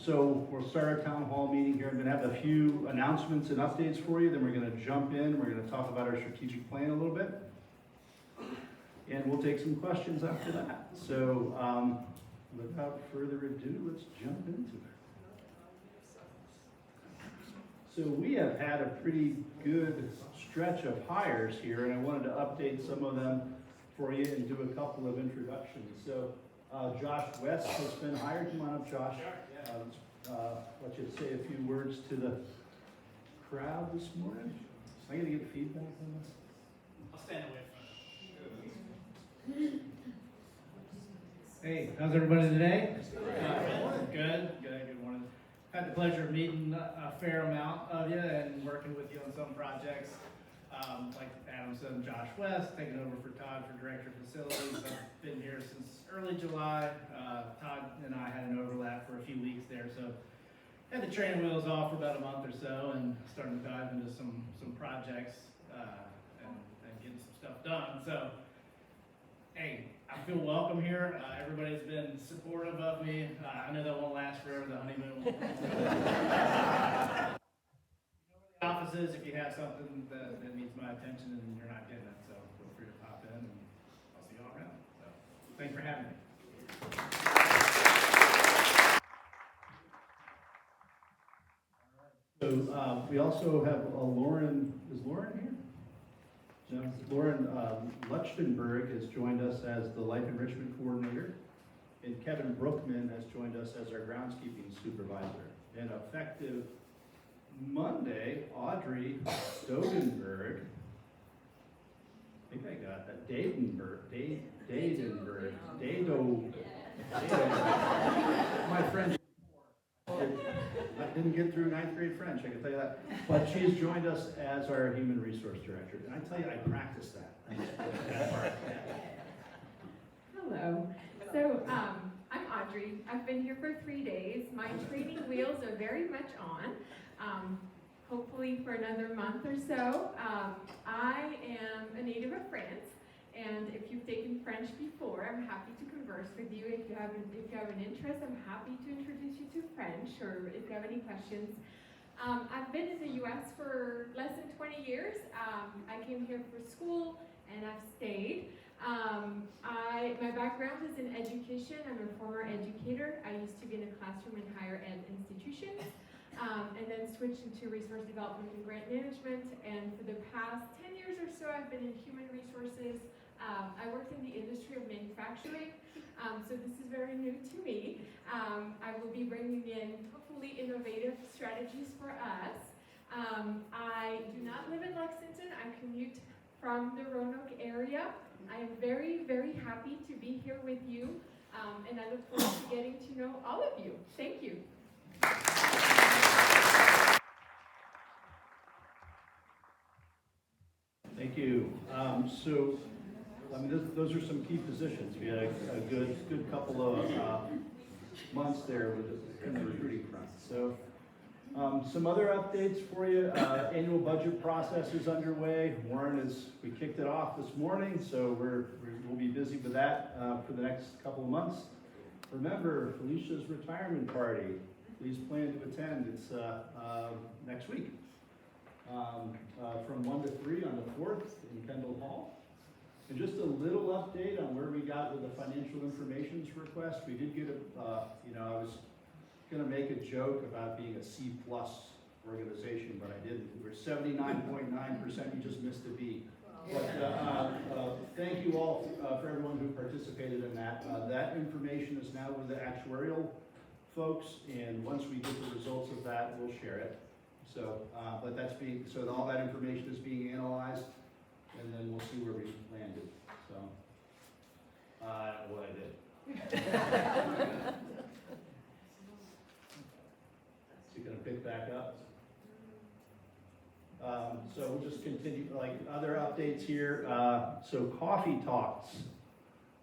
So we'll start our town hall meeting here. I'm gonna have a few announcements and updates for you, then we're gonna jump in, we're gonna talk about our strategic plan a little bit. And we'll take some questions after that. So, without further ado, let's jump into it. So we have had a pretty good stretch of hires here, and I wanted to update some of them for you and do a couple of introductions. So Josh West has been hired. Come on up, Josh. Let you say a few words to the crowd this morning. Am I going to get feedback on this? I'll stand away Hey, how's everybody today? Good morning. Had the pleasure of meeting a fair amount of you and working with you on some projects. Like Adam said, I'm Josh West, taking over for Todd for Director of Facilities. I've been here since early July. Todd and I had an overlap for a few weeks there, so had the training wheels off for about a month or so and starting to dive into some projects and getting some stuff done. So, hey, I feel welcome here. Everybody's been supportive of me. I know that won't last forever, the honeymoon won't. The offices, if you have something that needs my attention and you're not getting it, so feel free to pop in and I'll see you all around. So, thanks for having me. So we also have Lauren. Is Lauren here? No. Lauren Lechtenberg has joined us as the Life Enrichment Coordinator, and Kevin Brookman has joined us as our groundskeeping supervisor. And effective Monday, Audrey Stogenberg, I think I got that, my French, I didn't get through 9th grade French, I can tell you that. But she's joined us as our Human Resource Director. And I tell you, I practiced that. Hello. So I'm Audrey. I've been here for 3 days. My training wheels are very much on. Hopefully for another month or so. I am a native of France, and if you've taken French before, I'm happy to converse with you. If you have an interest, I'm happy to introduce you to French, or if you have any questions. I've been in the U.S. for less than 20 years. I came here for school, and I've stayed. My background is in education. I'm a former educator. I used to be in a classroom in higher ed institutions, and then switched into resource development and grant management. And for the past 10 years or so, I've been in human resources. I worked in the industry of manufacturing, so this is very new to me. I will be bringing in hopefully innovative strategies for us. I do not live in Lexington. I commute from the Roanoke area. I am very, very happy to be here with you, and I look forward to getting to know all of you. Thank you. Thank you. Those are some key positions. We had a good couple of months there in the recruiting front. So, some other updates for you. Annual budget process is underway. We kicked it off this morning, so we'll be busy with that for the next couple of months. Remember, Felicia's retirement party. Please plan to attend. It's next week. From 1 to 3 on the 4th in Kendall Hall. And just a little update on where we got with the financial information request. We did get I was going to make a joke about being a C+ organization, but I didn't. We're 79.9%, you just missed a B. But thank you all for everyone who participated in that. That information is now with the actuarial folks, and once we get the results of that, we'll share it. So, so all that information is being analyzed, and then we'll see where we landed. So, I don't know what I did. Is he going to pick back up? So we'll just continue, like other updates here. So coffee talks.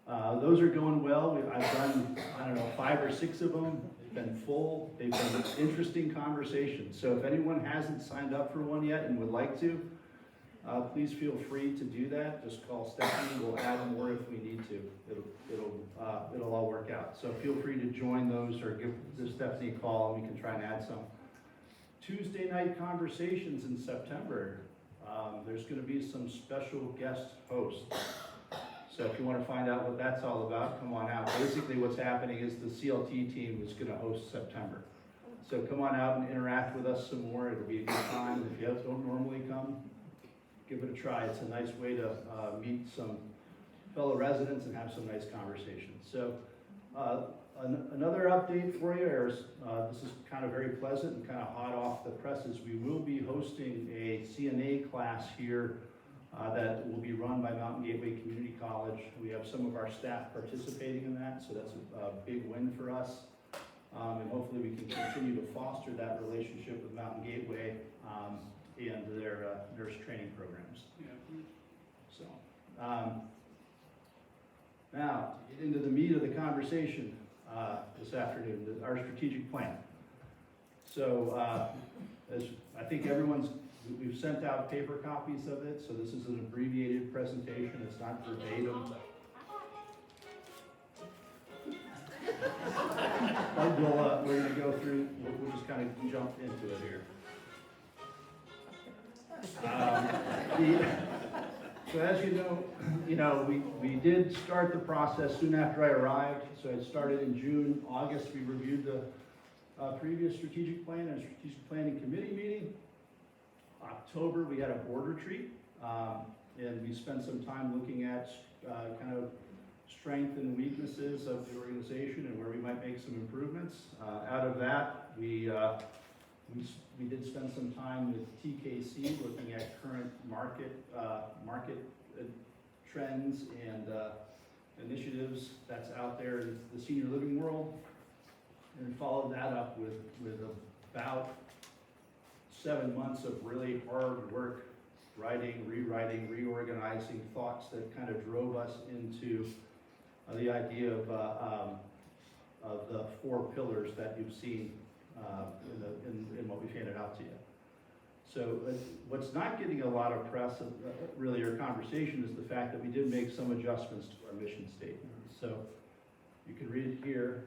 Those are going well. I've done, 5 or 6 of them. They've been full. They've been interesting conversations. So if anyone hasn't signed up for one yet and would like to, please feel free to do that. Just call Stephanie. We'll add more if we need to. It'll all work out. So feel free to join those or give Stephanie a call and we can try and add some. Tuesday night conversations in September. There's going to be some special guest hosts. So if you want to find out what that's all about, come on out. Basically what's happening is the CLT team is going to host September. So come on out and interact with us some more. It'll be a good time. If you don't normally come, give it a try. It's a nice way to meet some fellow residents and have some nice conversations. So another update for you is this is kind of very pleasant and kind of hot off the presses. We will be hosting a CNA class here that will be run by Mountain Gateway Community College. We have some of our staff participating in that, so that's a big win for us. And hopefully we can continue to foster that relationship with Mountain Gateway and their nurse training programs. So, now, to get into the meat of the conversation this afternoon, our strategic plan. So, as I think we've sent out paper copies of it, so this is an abbreviated presentation, it's not verbatim. We're going to go through, we'll just kind of jump into it here. So as you know, we did start the process soon after I arrived. So it started in June. August, we reviewed the previous strategic plan and strategic planning committee meeting. October, we had a board retreat, and we spent some time looking at kind of strengths and weaknesses of the organization and where we might make some improvements. Out of that, we did spend some time with TKC looking at current market trends and initiatives that's out there in the senior living world, and followed that up with about 7 months of really hard work, writing, rewriting, reorganizing thoughts that kind of drove us into the idea of the 4 pillars that you've seen in what we've handed out to you. So what's not getting a lot of press, really, or conversation, is the fact that we did make some adjustments to our mission statement. So you can read it here.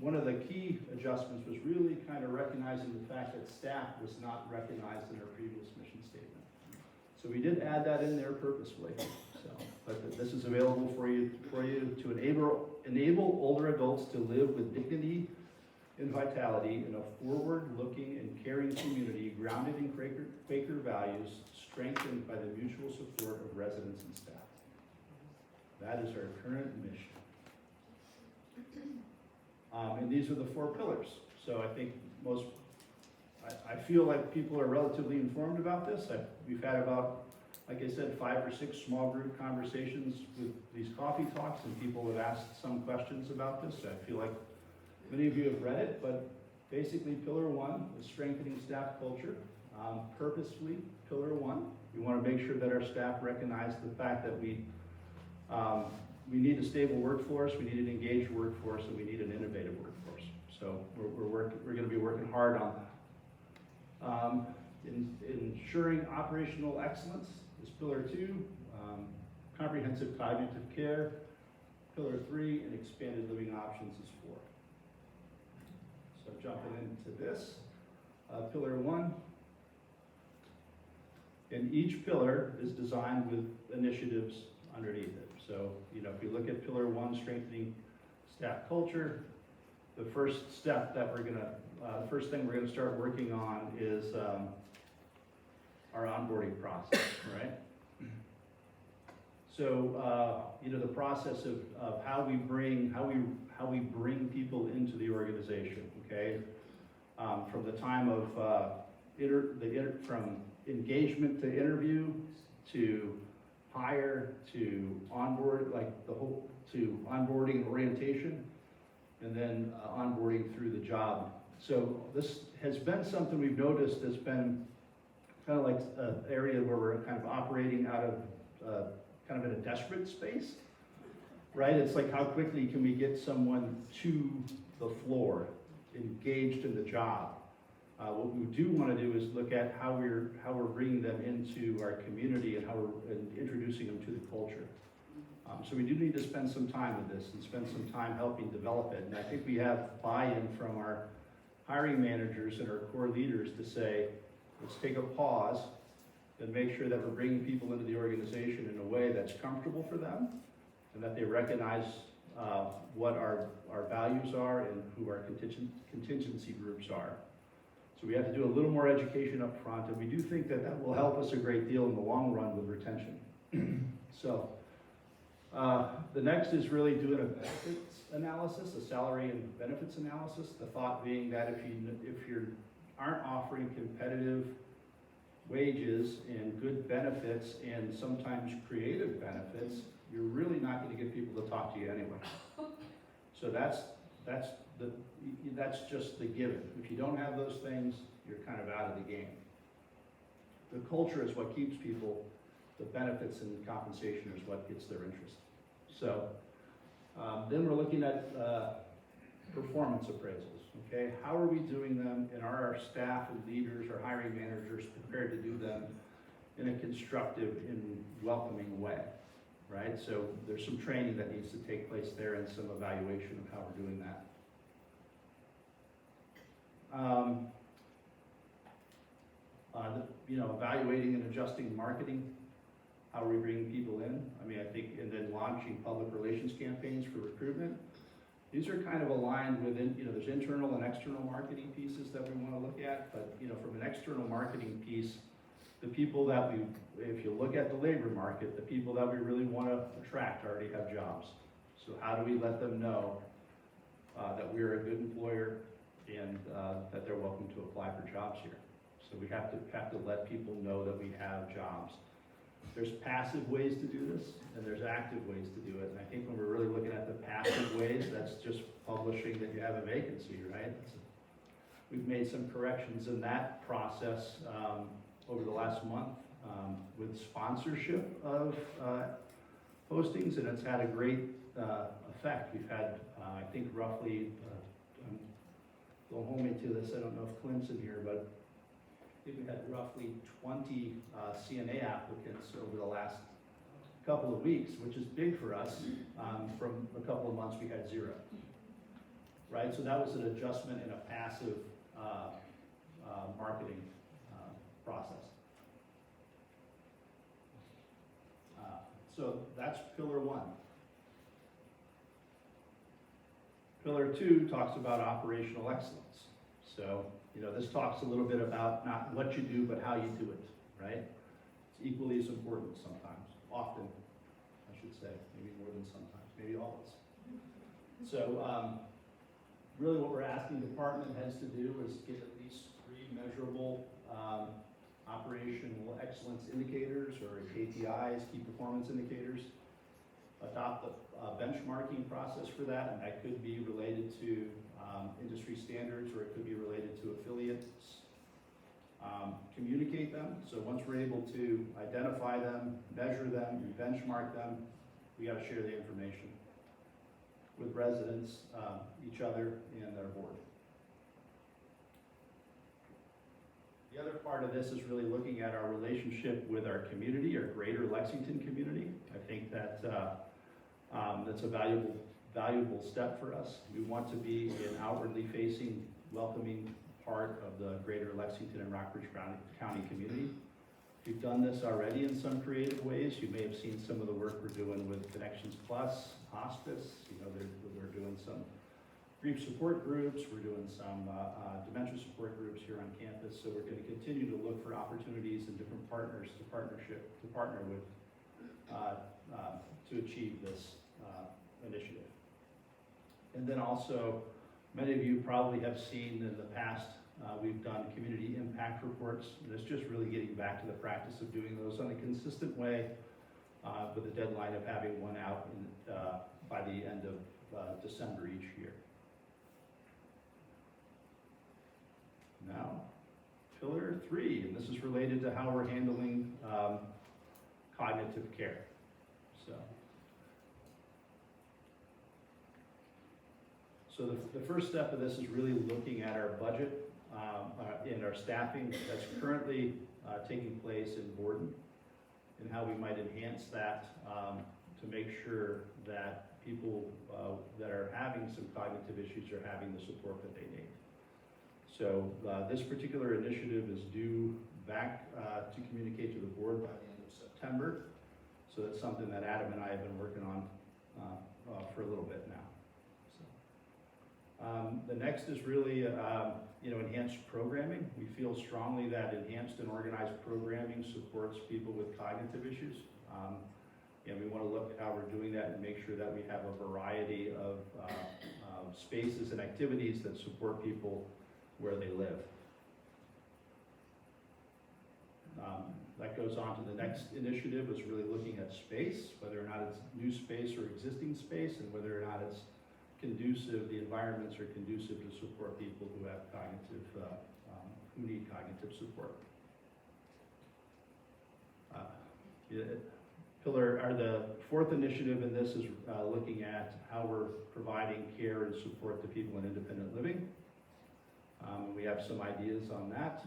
One of the key adjustments was really kind of recognizing the fact that staff was not recognized in our previous mission statement. So we did add that in there purposefully. So, but this is available for you to enable older adults to live with dignity and vitality in a forward-looking and caring community grounded in Quaker values, strengthened by the mutual support of residents and staff. That is our current mission. And these are the 4 pillars. So I think I feel like people are relatively informed about this. We've had about, like I said, 5 or 6 small group conversations with these coffee talks, and people have asked some questions about this. So I feel like many of you have read it, but basically Pillar 1 is strengthening staff culture. Purposefully, Pillar 1, we want to make sure that our staff recognize the fact that we need a stable workforce, we need an engaged workforce, and we need an innovative workforce. So we're going to be working hard on that. Ensuring operational excellence is Pillar 2. Comprehensive cognitive care, Pillar 3, and expanded living options is 4. So jumping into this, Pillar 1. And each pillar is designed with initiatives underneath it. So, if you look at Pillar 1, strengthening staff culture, the first step that the first thing we're gonna start working on is our onboarding process, right? So, the process of how we bring people into the organization, okay? From the time of from engagement to interview to hire to onboard, to onboarding and orientation, and then onboarding through the job. So this has been something we've noticed has been kind of like an area where we're kind of operating out of kind of in a desperate space, right? It's like, how quickly can we get someone to the floor, engaged in the job? What we do want to do is look at how we're bringing them into our community and how we're introducing them to the culture. So we do need to spend some time with this and spend some time helping develop it. And I think we have buy-in from our hiring managers and our core leaders to say, let's take a pause and make sure that we're bringing people into the organization in a way that's comfortable for them and that they recognize what our values are and who our contingency groups are. So we have to do a little more education up front, and we do think that that will help us a great deal in the long run with retention. So the next is really doing a benefits analysis, a salary and benefits analysis. The thought being that if you aren't offering competitive wages and good benefits and sometimes creative benefits, you're really not going to get people to talk to you anyway. So that's just the given. If you don't have those things, you're kind of out of the game. The culture is what keeps people. The benefits and compensation is what gets their interest. So then we're looking at performance appraisals. Okay, how are we doing them, and are our staff and leaders or hiring managers prepared to do them in a constructive and welcoming way? Right, so there's some training that needs to take place there and some evaluation of how we're doing that. Evaluating and adjusting marketing, how are we bringing people in? I mean, I think, and then launching public relations campaigns for recruitment. These are kind of aligned within, there's internal and external marketing pieces that we want to look at, but, from an external marketing piece, the people that if you look at the labor market, the people that we really want to attract already have jobs. So how do we let them know that we're a good employer and that they're welcome to apply for jobs here? So we have to let people know that we have jobs. There's passive ways to do this, and there's active ways to do it. And I think when we're really looking at the passive ways, that's just publishing that you have a vacancy, right? We've made some corrections in that process over the last month with sponsorship of postings, and it's had a great effect. We've had, I think, roughly, don't hold me to this, I don't know if Clint's in here, but I think we had roughly 20 CNA applicants over the last couple of weeks, which is big for us. From a couple of months, we had 0. Right, so that was an adjustment in a passive marketing process. So that's pillar 1. Pillar 2 talks about operational excellence. So, this talks a little bit about not what you do, but how you do it, right? It's equally as important sometimes, often, I should say, maybe more than sometimes, maybe always. So, really what we're asking department heads to do is get at least 3 measurable operational excellence indicators, or KPIs, key performance indicators. Adopt a benchmarking process for that, and that could be related to industry standards, or it could be related to affiliates. Communicate them. So once we're able to identify them, measure them, and benchmark them, we got to share the information with residents, each other, and their board. The other part of this is really looking at our relationship with our community, our greater Lexington community. I think that that's a valuable step for us. We want to be an outwardly facing, welcoming part of the greater Lexington and Rockbridge County community. We've done this already in some creative ways. You may have seen some of the work we're doing with Connections Plus, hospice. We're doing some grief support groups. We're doing some dementia support groups here on campus. So we're going to continue to look for opportunities and different partners to partner with to achieve this initiative. And then also, many of you probably have seen in the past, we've done community impact reports, and it's just really getting back to the practice of doing those on a consistent way, with a deadline of having one out by the end of December each year. Now, pillar 3, and this is related to how we're handling cognitive care. So the first step of this is really looking at our budget in our staffing that's currently taking place in Borden, and how we might enhance that to make sure that people that are having some cognitive issues are having the support that they need. So this particular initiative is due back to communicate to the board by the end of September. So that's something that Adam and I have been working on for a little bit now. So, the next is really enhanced programming. We feel strongly that enhanced and organized programming supports people with cognitive issues. And we want to look at how we're doing that and make sure that we have a variety of spaces and activities that support people where they live. That goes on to the next initiative, is really looking at space, whether or not it's new space or existing space, and whether or not it's conducive, the environments are conducive to support people who have cognitive, who need cognitive support. The fourth initiative in this is looking at how we're providing care and support to people in independent living. We have some ideas on that.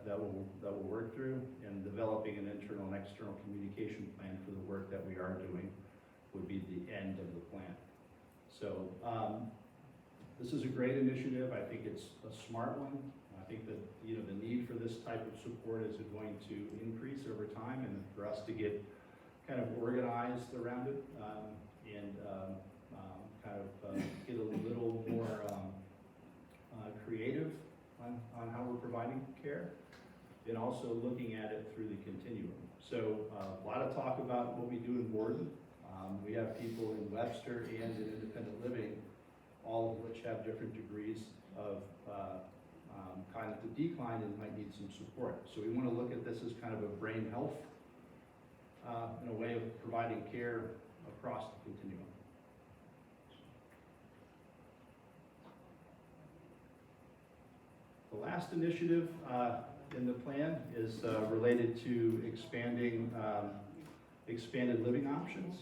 That we'll work through, and developing an internal and external communication plan for the work that we are doing would be the end of the plan. So this is a great initiative. I think it's a smart one. I think that the need for this type of support is going to increase over time, and for us to get kind of organized around it and get a little more creative on how we're providing care, and also looking at it through the continuum. So a lot of talk about what we do in Borden. We have people in Webster and in independent living, all of which have different degrees of cognitive decline and might need some support. So we want to look at this as kind of a brain health in a way of providing care across the continuum. The last initiative in the plan is related to expanding expanded living options.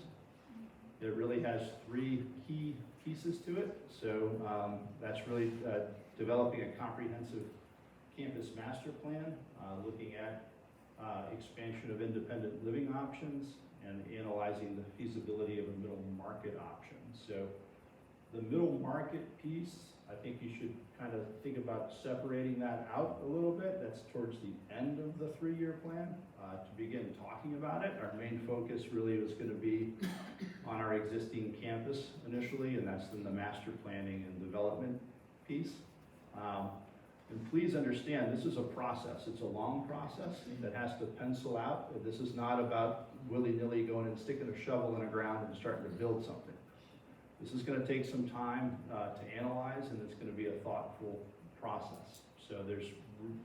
It really has three key pieces to it. So that's really developing a comprehensive campus master plan, looking at expansion of independent living options, and analyzing the feasibility of a middle market option. So the middle market piece, I think you should kind of think about separating that out a little bit. That's towards the end of the 3-year plan. To begin talking about it, our main focus really was going to be on our existing campus initially, and that's in the master planning and development piece. And please understand, this is a process. It's a long process that has to pencil out. This is not about willy-nilly going and sticking a shovel in the ground and starting to build something. This is going to take some time to analyze, and it's going to be a thoughtful process. So there's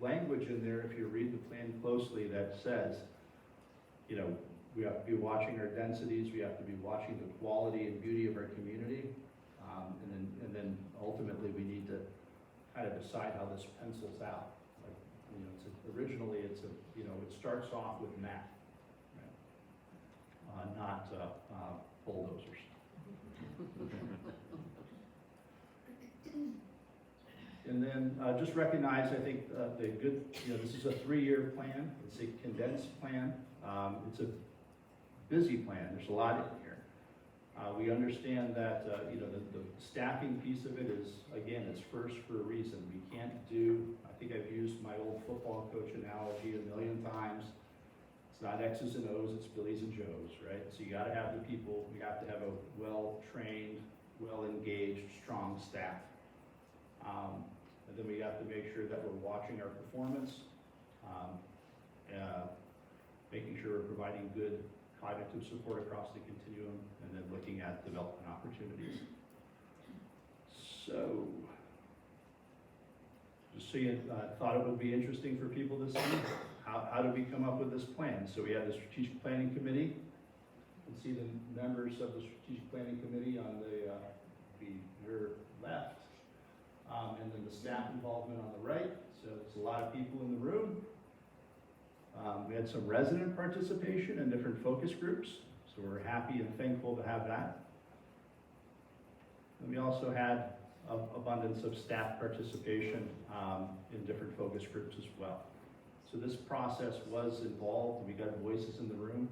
language in there, if you read the plan closely, that says, we have to be watching our densities, we have to be watching the quality and beauty of our community, and then ultimately we need to kind of decide how this pencils out. Like, originally it starts off with math, right? Not bulldozers. And then just recognize, I think, this is a 3-year plan. It's a condensed plan. It's a busy plan. There's a lot in here. We understand that, the staffing piece of it is, again, it's first for a reason. We can't I think I've used my old football coach analogy a million times. It's not X's and O's, it's Billy's and Joe's, right? So you gotta have the people, we have to have a well-trained, well-engaged, strong staff. And then we have to make sure that we're watching our performance, making sure we're providing good cognitive support across the continuum, and then looking at development opportunities. So, just so you thought it would be interesting for people to see, how did we come up with this plan? So we had the Strategic Planning Committee. You can see the members of the Strategic Planning Committee on your left. And then the staff involvement on the right. So there's a lot of people in the room. We had some resident participation in different focus groups. So we're happy and thankful to have that. And we also had abundance of staff participation in different focus groups as well. So this process was involved, we got voices in the room,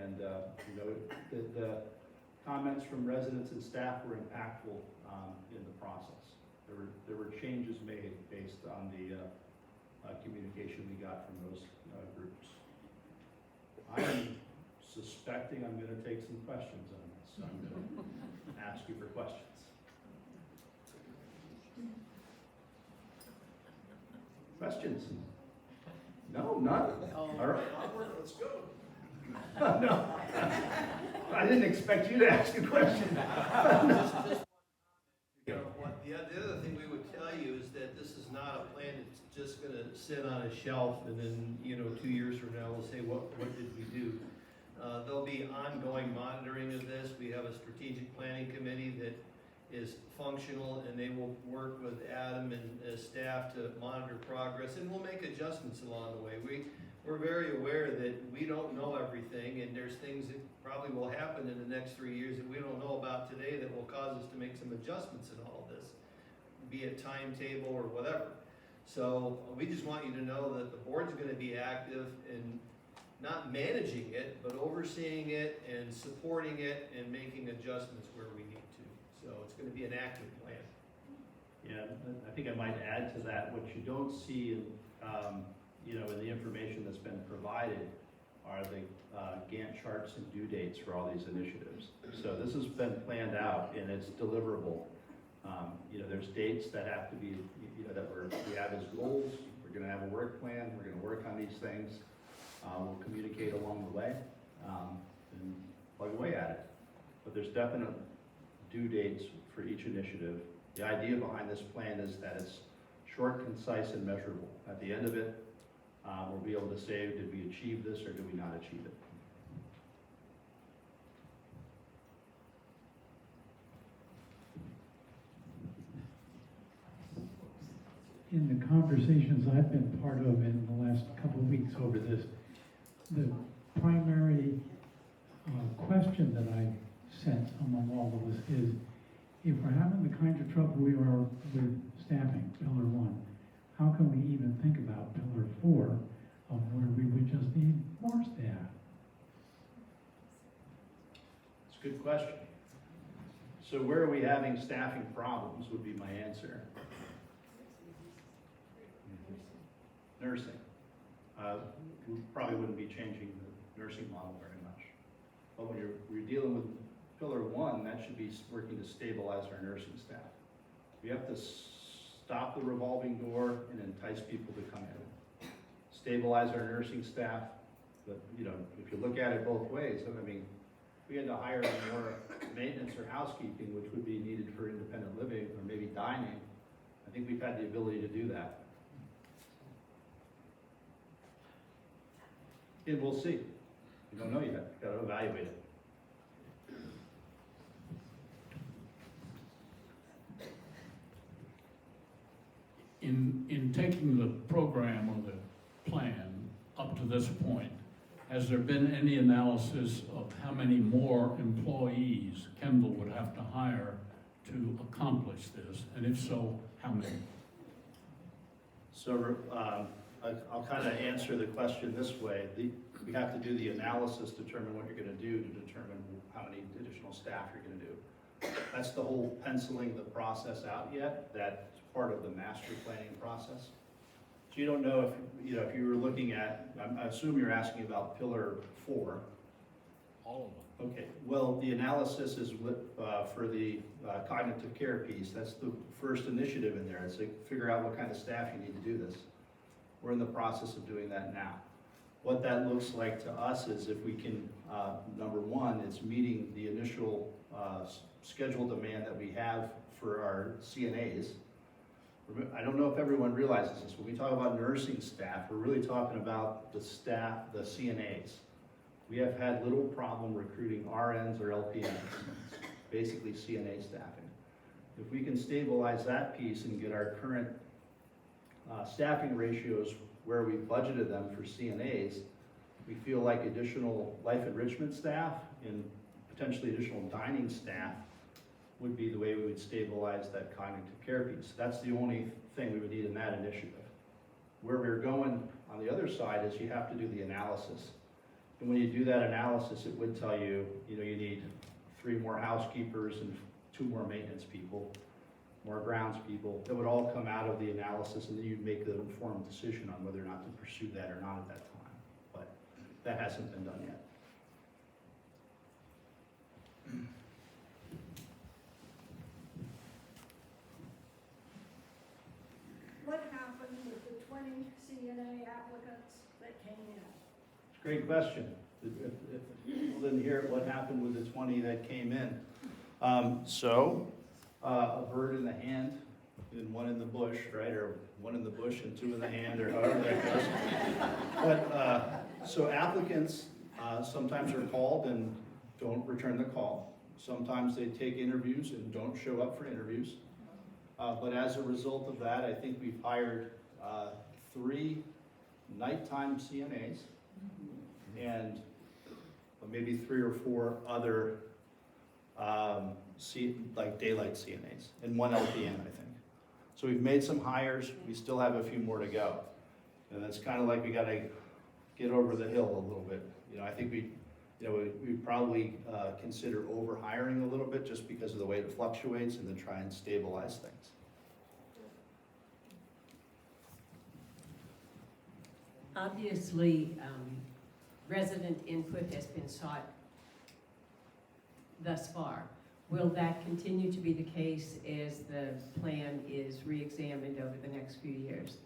and you know, the comments from residents and staff were impactful in the process. There were changes made based on the communication we got from those groups. I am suspecting I'm going to take some questions on this, so I'm going to ask you for questions. Questions? No, none? All right. Let's go. No. I didn't expect you to ask a question. The other thing we would tell you is that this is not a plan that's just gonna sit on a shelf and then, 2 years from now, we'll say, what did we do? There'll be ongoing monitoring of this. We have a strategic planning committee that is functional, and they will work with Adam and staff to monitor progress, and we'll make adjustments along the way. We're very aware that we don't know everything, and there's things that probably will happen in the next 3 years that we don't know about today that will cause us to make some adjustments in all of this, be it timetable or whatever. So we just want you to know that the board's gonna be active in not managing it, but overseeing it and supporting it and making adjustments where we need to. So it's gonna be an active plan. Yeah, I think I might add to that, what you don't see in, in the information that's been provided are the Gantt charts and due dates for all these initiatives. So this has been planned out and it's deliverable. There's dates that have to be, that we have as goals. We're gonna have a work plan. We're gonna work on these things. We'll communicate along the way and plug away at it. But there's definite due dates for each initiative. The idea behind this plan is that it's short, concise, and measurable. At the end of it, we'll be able to say, did we achieve this or did we not achieve it? In the conversations I've been part of in the last couple of weeks over this, the primary question that I sense among all of us is, if we're having the kind of trouble we are with staffing, Pillar 1, how can we even think about Pillar 4 of where we would just need more staff? It's a good question. So where are we having staffing problems would be my answer. Nursing. We probably wouldn't be changing the nursing model very much. But when we're dealing with Pillar 1, that should be working to stabilize our nursing staff. We have to stop the revolving door and entice people to come in. Stabilize our nursing staff, but if you look at it both ways, I mean, if we had to hire more maintenance or housekeeping, which would be needed for independent living or maybe dining, I think we've had the ability to do that. And we'll see. We don't know yet. Got to evaluate it. In taking the program or the plan up to this point, has there been any analysis of how many more employees Kendall would have to hire to accomplish this? And if so, how many? So I'll kind of answer the question this way. We have to do the analysis, determine what you're going to do to determine how many additional staff you're going to do. That's the whole penciling the process out yet. That's part of the master planning process. So you don't know if you were looking at, I assume you're asking about Pillar 4. All of them. Okay, well, the analysis is for the cognitive care piece. That's the first initiative in there. It's to figure out what kind of staff you need to do this. We're in the process of doing that now. What that looks like to us is if we can, number one, it's meeting the initial schedule demand that we have for our CNAs. I don't know if everyone realizes this. When we talk about nursing staff, we're really talking about the staff, the CNAs. We have had little problem recruiting RNs or LPNs, basically CNA staffing. If we can stabilize that piece and get our current staffing ratios where we budgeted them for CNAs, we feel like additional life enrichment staff and potentially additional dining staff would be the way we would stabilize that cognitive care piece. That's the only thing we would need in that initiative. Where we're going on the other side is you have to do the analysis. And when you do that analysis, it would tell you, you know, you need 3 more housekeepers and 2 more maintenance people, more grounds people. That would all come out of the analysis, and then you'd make an informed decision on whether or not to pursue that or not at that time. But that hasn't been done yet. What happened with the 20 CNA applicants that came in? Great question. If people didn't hear what happened with the 20 that came in. A bird in the hand and 1 in the bush, right? Or 1 in the bush and 2 in the hand, or however that goes. But, so applicants sometimes are called and don't return the call. Sometimes they take interviews and don't show up for interviews. But as a result of that, I think we've hired 3 nighttime CNAs and maybe 3 or 4 other like daylight CNAs and 1 LPN, I think. So we've made some hires. We still have a few more to go. And it's kind of like we got to get over the hill a little bit. You know, I think we probably consider over hiring a little bit just because of the way it fluctuates, and then try and stabilize things. Obviously, resident input has been sought thus far. Will that continue to be the case as the plan is re-examined over the next few years?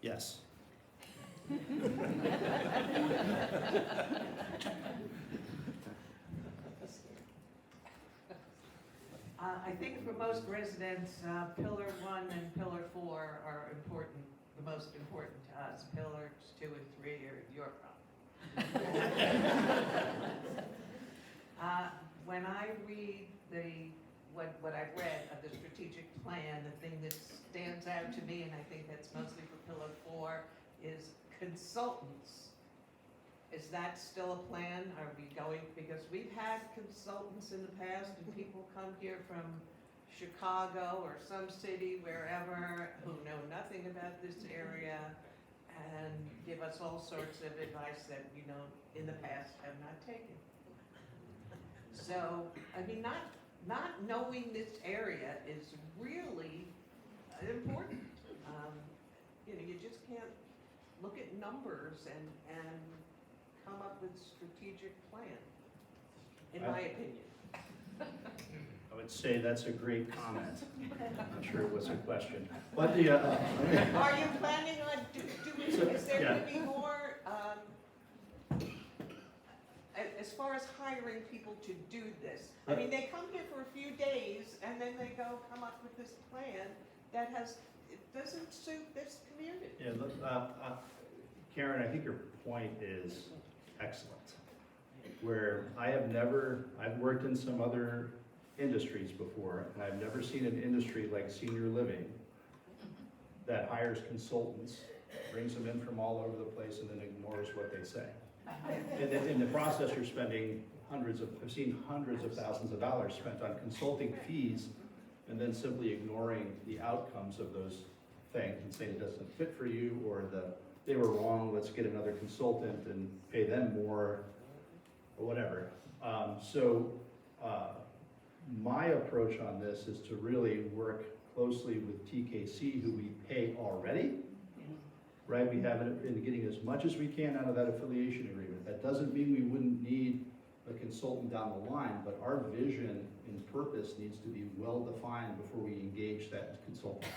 Yes. I think for most residents, Pillar 1 and Pillar 4 are important, the most important to us. Pillars 2 and 3 are your problem. When I read what I've read of the strategic plan, the thing that stands out to me, and I think that's mostly for Pillar 4, is consultants. Is that still a plan? Are we going, because we've had consultants in the past, and people come here from Chicago or some city, wherever, who know nothing about this area, and give us all sorts of advice that we don't, in the past, have not taken. So, I mean, not knowing this area is really important. You know, you just can't look at numbers and come up with strategic plan, in my opinion. I would say that's a great comment. I'm not sure it was a question. But the, Are you planning on doing, is there Yeah. going to be more, as far as hiring people to do this? I mean, they come here for a few days and then they go come up with this plan that it doesn't suit this community. yeah, look, Karen, I think your point is excellent. Where I've worked in some other industries before, and I've never seen an industry like senior living that hires consultants, brings them in from all over the place, and then ignores what they say. And in the process, you're spending I've seen hundreds of thousands of dollars spent on consulting fees, and then simply ignoring the outcomes of those things and saying it doesn't fit for you, or they were wrong, let's get another consultant and pay them more, or whatever. My approach on this is to really work closely with TKC, who we pay already, right? We have been getting as much as we can out of that affiliation agreement. That doesn't mean we wouldn't need a consultant down the line, but our vision and purpose needs to be well defined before we engage that consultant.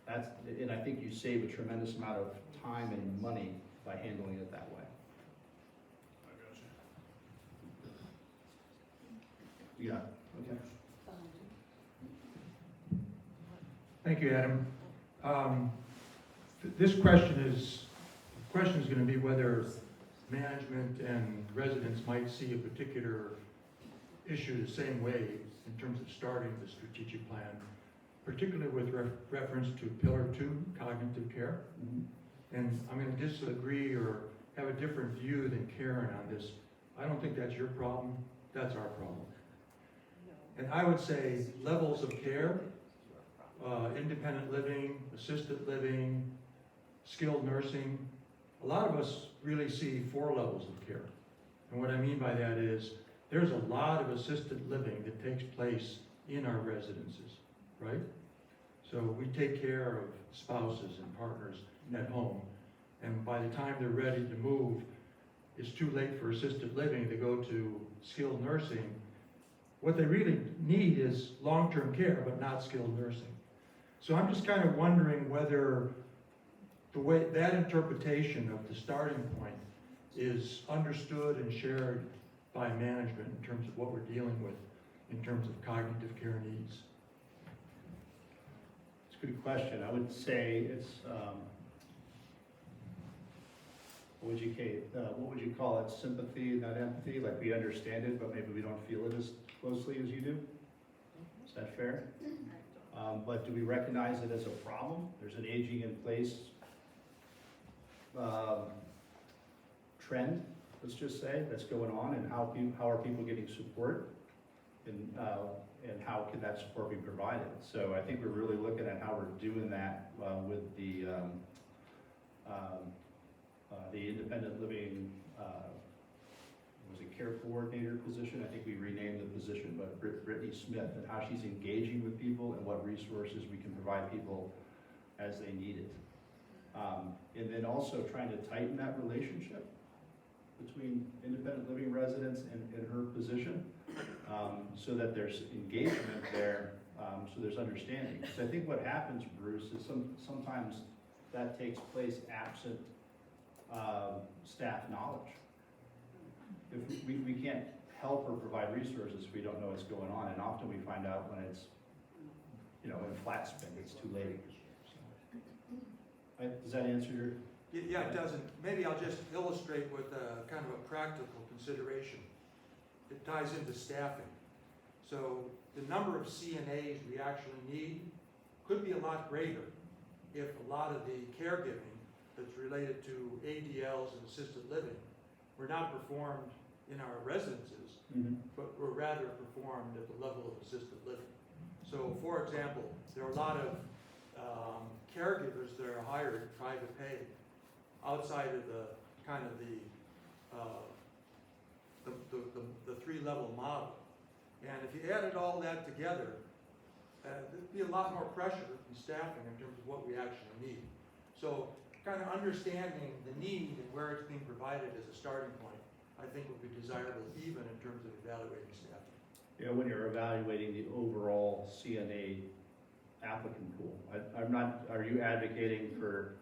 And I think you save a tremendous amount of time and money by handling it that way. Yeah, okay. Thank you, Adam. This question is going to be whether management and residents might see a particular issue the same way in terms of starting the strategic plan, particularly with reference to Pillar 2, cognitive care. And I'm going to disagree or have a different view than Karen on this. I don't think that's your problem, that's our problem. And I would say levels of care, independent living, assisted living, skilled nursing. A lot of us really see 4 levels of care. And what I mean by that is, there's a lot of assisted living that takes place in our residences, right? So we take care of spouses and partners at home. And by the time they're ready to move, it's too late for assisted living to go to skilled nursing. What they really need is long-term care, but not skilled nursing. So I'm just kind of wondering whether the way, that interpretation of the starting point is understood and shared by management in terms of what we're dealing with, in terms of cognitive care needs. It's a good question. I would say it's, what would you call it? Sympathy, not empathy? Like we understand it, but maybe we don't feel it as closely as you do? Is that fair? But do we recognize it as a problem? There's an aging in place trend, let's just say, that's going on, and how are people getting support, and how can that support be provided? So I think we're really looking at how we're doing that with the independent living, was it care coordinator position? I think we renamed the position, but Brittany Smith, and how she's engaging with people and what resources we can provide people as they need it. And then also trying to tighten that relationship between independent living residents and her position, so that there's engagement there, so there's understanding. Because I think what happens, Bruce, is sometimes that takes place absent staff knowledge. If we can't help or provide resources, we don't know what's going on, and often we find out when it's, in flat spin, it's too late. Does that answer your? Yeah, it doesn't. Maybe I'll just illustrate with a kind of a practical consideration. It ties into staffing. So the number of CNAs we actually need could be a lot greater if a lot of the caregiving that's related to ADLs and assisted living were not performed in our residences, but were rather performed at the level of assisted living. So for example, there are a lot of caregivers that are hired private pay outside of the kind of the 3-level model. And if you added all that together, there'd be a lot more pressure in staffing in terms of what we actually need. So kind of understanding the need and where it's being provided as a starting point, I think would be desirable even in terms of evaluating staffing. Yeah, when you're evaluating the overall CNA applicant pool, are you advocating for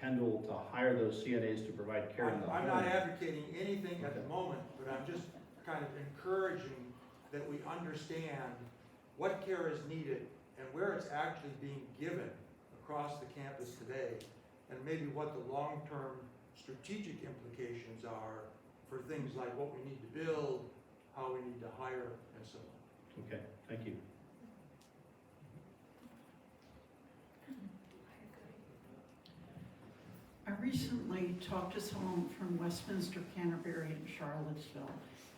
Kendall to hire those CNAs to provide care in the home? I'm not advocating anything at the moment, but I'm just kind of encouraging that we understand what care is needed and where it's actually being given across the campus today, and maybe what the long-term strategic implications are for things like what we need to build, how we need to hire, and so on. Okay, thank you. I recently talked to someone from Westminster, Canterbury, and Charlottesville,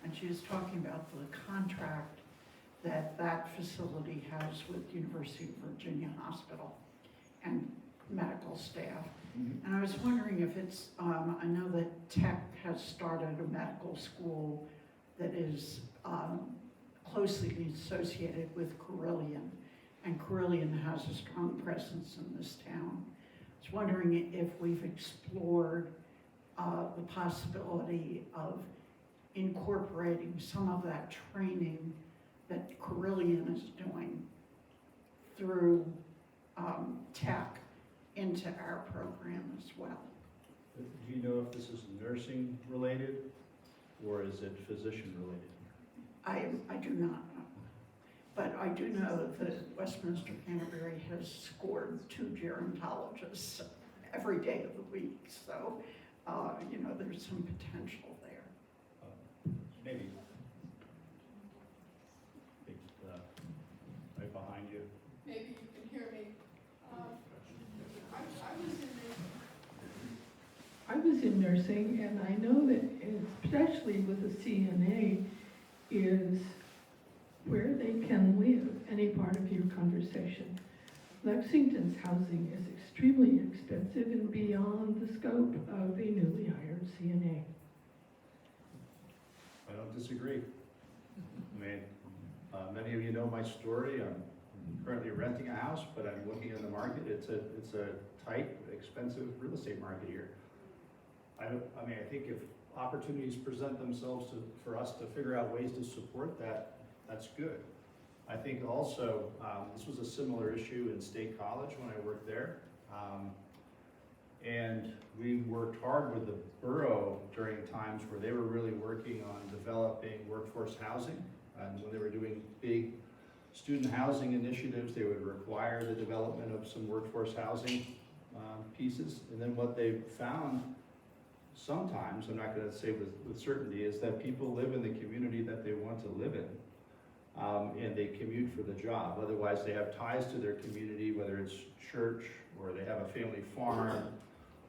and she was talking about the contract that facility has with University of Virginia Hospital and medical staff. And I was wondering if it's, I know that Tech has started a medical school that is closely associated with Carilion, and Carilion has a strong presence in this town. I was wondering if we've explored the possibility of incorporating some of that training that Carilion is doing through Tech into our program as well. Do you know if this is nursing related or is it physician related? I do not know. But I do know that Westminster Canterbury has scored 2 gerontologists every day of the week. So, there's some potential there. Maybe. Right behind you. Maybe you can hear me. I was in nursing, and I know that especially with a CNA is where any part of your conversation. Lexington's housing is extremely expensive and beyond the scope of a newly hired CNA. I don't disagree. I mean, many of you know my story. I'm currently renting a house, but I'm looking in the market. It's a tight, expensive real estate market here. I mean, I think if opportunities present themselves for us to figure out ways to support that, that's good. I think also, this was a similar issue in State College when I worked there. And we worked hard with the borough during times where they were really working on developing workforce housing. And when they were doing big student housing initiatives, they would require the development of some workforce housing pieces. And then what they found sometimes, I'm not gonna say with certainty, is that people live in the community that they want to live in. And they commute for the job. Otherwise, they have ties to their community, whether it's church or they have a family farm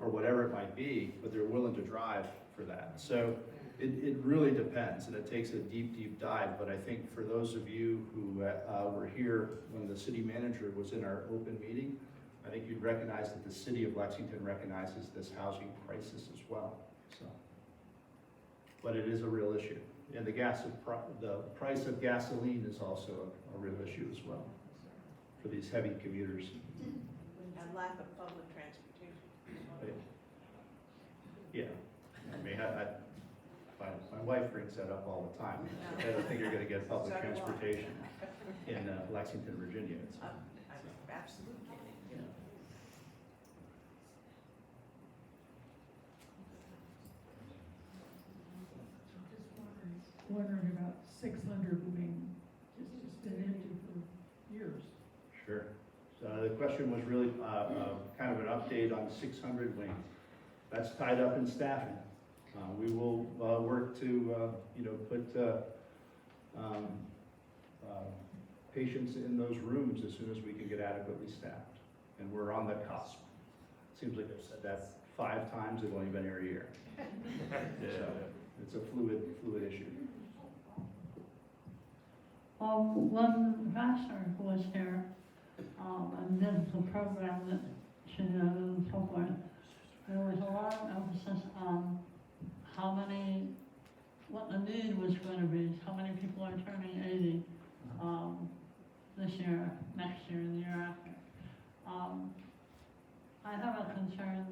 or whatever it might be, but they're willing to drive for that. So it really depends, and it takes a deep, deep dive. But I think for those of you who were here when the city manager was in our open meeting, I think you'd recognize that the city of Lexington recognizes this housing crisis as well. So, but it is a real issue. And the price of gasoline is also a real issue as well for these heavy commuters. And lack of public transportation. Yeah, I mean, my wife brings that up all the time. I don't think you're gonna get public So do I. transportation in Lexington, Virginia. I'm absolutely kidding. Yeah. Wondering about 600 wing, it's been empty for years. Sure. So the question was really kind of an update on 600 wing. That's tied up in staffing. We will work to, put patients in those rooms as soon as we can get adequately staffed. And we're on the cusp. Seems like I've said that 5 times, I've only been here a year. So it's a fluid issue. When Vassar was here, and did the program that she did and so forth, there was a lot of emphasis on what the need was going to be, how many people are turning 80 this year, next year, and the year after. I have a concern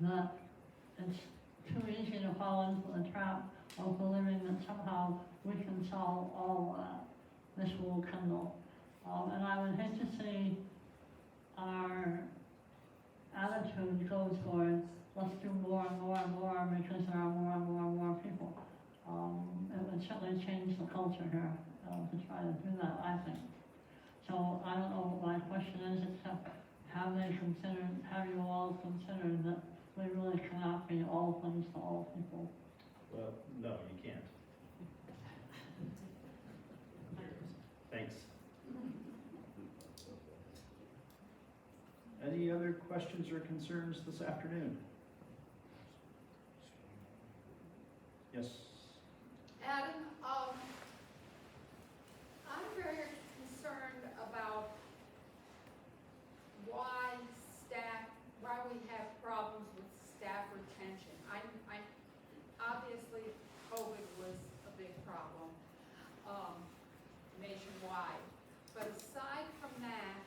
that it's too easy to fall into the trap of believing that somehow we can solve all of that. This will kindle. And I would hate to see our attitude go toward let's do more and more and more because there are more and more and more people. It would certainly change the culture here to try to do that, I think. So I don't know what my question is, except have you all considered that we really cannot be all things to all people? Well, no, you can't. Thanks. Any other questions or concerns this afternoon? Yes. Adam, I'm very concerned about why we have problems with staff retention. I obviously COVID was a big problem nationwide, but aside from that,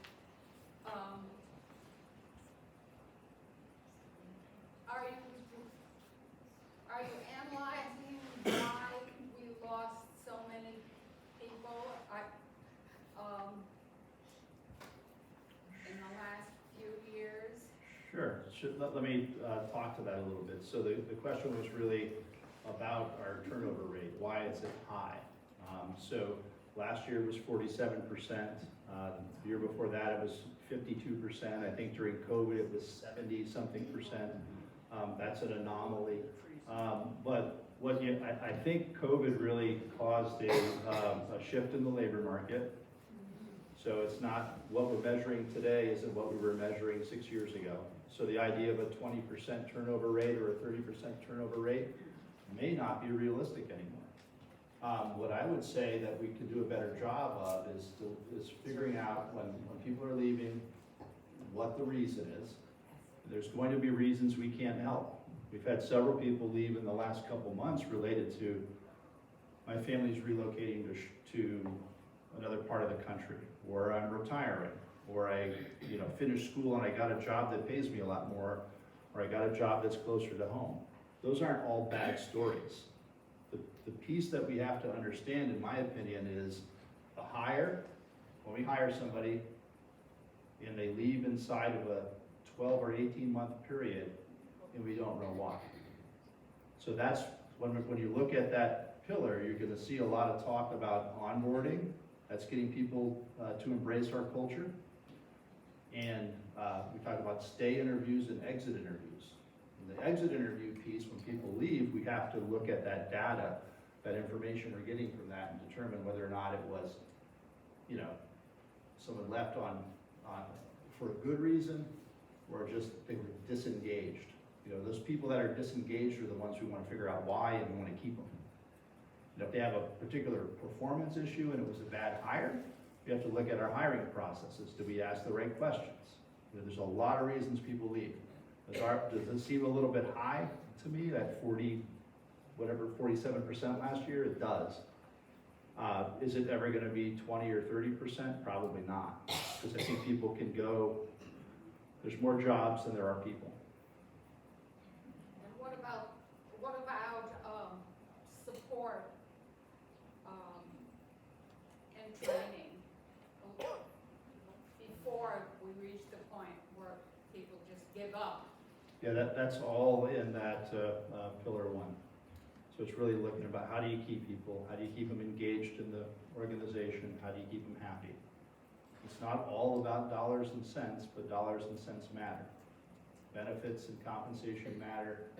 are you analyzing why we lost so many people in the last few years? Sure. Let me talk to that a little bit. So the question was really about our turnover rate, why is it high? So last year it was 47%. The year before that it was 52%. I think during COVID it was 70-something%. That's an anomaly. But I think COVID really caused a shift in the labor market. So it's not what we're measuring today isn't what we were measuring 6 years ago. So the idea of a 20% turnover rate or a 30% turnover rate may not be realistic anymore. What I would say that we could do a better job of is figuring out when people are leaving, what the reason is. There's going to be reasons we can't help. We've had several people leave in the last couple months related to my family's relocating to another part of the country, or I'm retiring, or I finished school and I got a job that pays me a lot more, or I got a job that's closer to home. Those aren't all bad stories. The piece that we have to understand, in my opinion, is a hire. When we hire somebody and they leave inside of a 12 or 18-month period and we don't know why. So that's when you look at that pillar, you're going to see a lot of talk about onboarding. That's getting people to embrace our culture. And we talk about stay interviews and exit interviews. In the exit interview piece, when people leave, we have to look at that data, that information we're getting from that, and determine whether or not it was, someone left for a good reason, or just they were disengaged. Those people that are disengaged are the ones we want to figure out why, and we want to keep them. If they have a particular performance issue and it was a bad hire, we have to look at our hiring processes. Do we ask the right questions? There's a lot of reasons people leave. Does it seem a little bit high to me, that 47% last year? It does. Is it ever going to be 20 or 30%? Probably not, because I think people can go, there's more jobs than there are people. And what about support and training before we reach the point where people just give up? Yeah, that's all in that pillar one. So it's really looking about how do you keep people, how do you keep them engaged in the organization, how do you keep them happy? It's not all about dollars and cents, but dollars and cents matter. Benefits and compensation matter.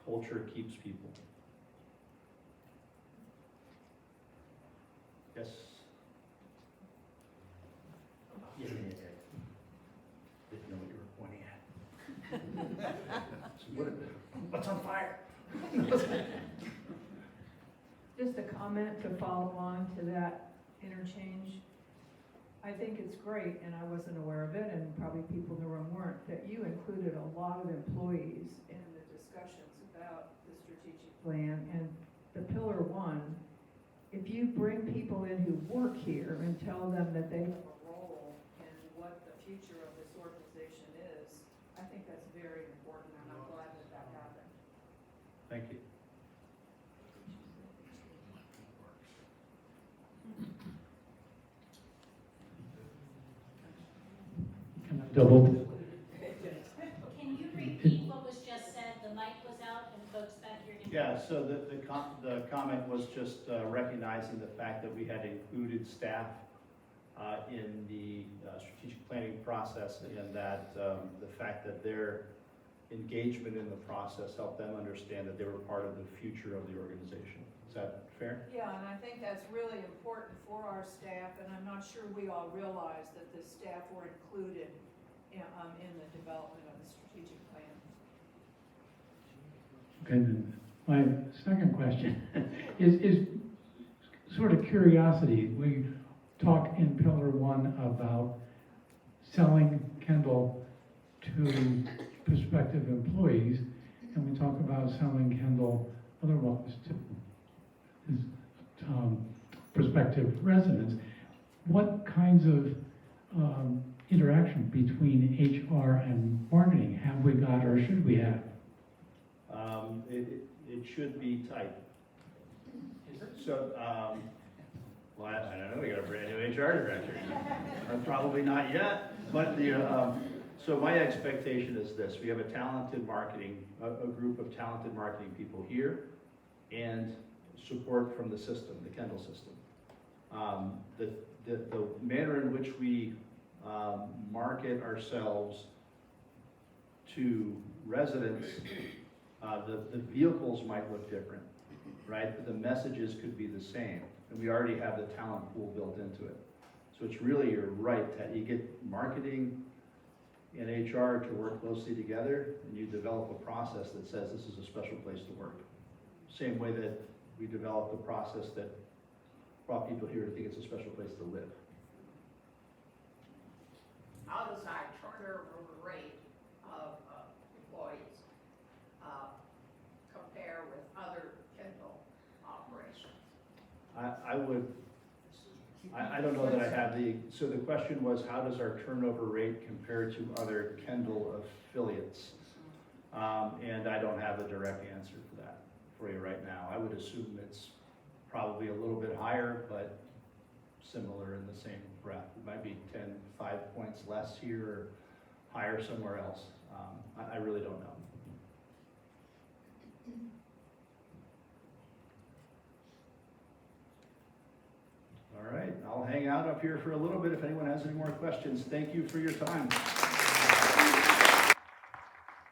Culture keeps people. Yes? Yeah. Didn't know what you were pointing at. So what's on fire? Just a comment to follow on to that interchange. I think it's great, and I wasn't aware of it, and probably people in the room weren't, that you included a lot of employees in the discussions about the strategic plan and the pillar one. If you bring people in who work here and tell them that they have a role in what the future of this organization is, I think that's very important, and I'm glad that that happened. Thank you. Can I double? Can you repeat what was just said? The mic was out and folks back here didn't. Yeah, so the comment was just recognizing the fact that we had included staff in the strategic planning process, and that the fact that their engagement in the process helped them understand that they were part of the future of the organization. Is that fair? Yeah, and I think that's really important for our staff, and I'm not sure we all realize that the staff were included in the development of the strategic plan. Okay, then my second question is sort of curiosity. We talk in pillar one about selling Kendall to prospective employees, and we talk about selling Kendall otherwise to prospective residents. What kinds of interaction between HR and marketing have we got, or should we have? It should be tight. So, well, I don't know, we got a brand new HR director. Probably not yet, but so my expectation is this: we have a talented marketing, a group of talented marketing people here, and support from the system, the Kendall system. The manner in which we market ourselves to residents, the vehicles might look different, right? But the messages could be the same, and we already have the talent pool built into it. So it's really, you're right, that you get marketing and HR to work closely together, and you develop a process that says this is a special place to work. Same way that we developed a process that brought people here to think it's a special place to live. How does our turnover rate of employees compare with other Kindle operations? I don't know that I have so the question was, how does our turnover rate compare to other Kendall affiliates? And I don't have a direct answer for that for you right now. I would assume it's probably a little bit higher, but similar in the same breath. It might be 5 points less here or higher somewhere else. I really don't know. All right, I'll hang out up here for a little bit if anyone has any more questions. Thank you for your time.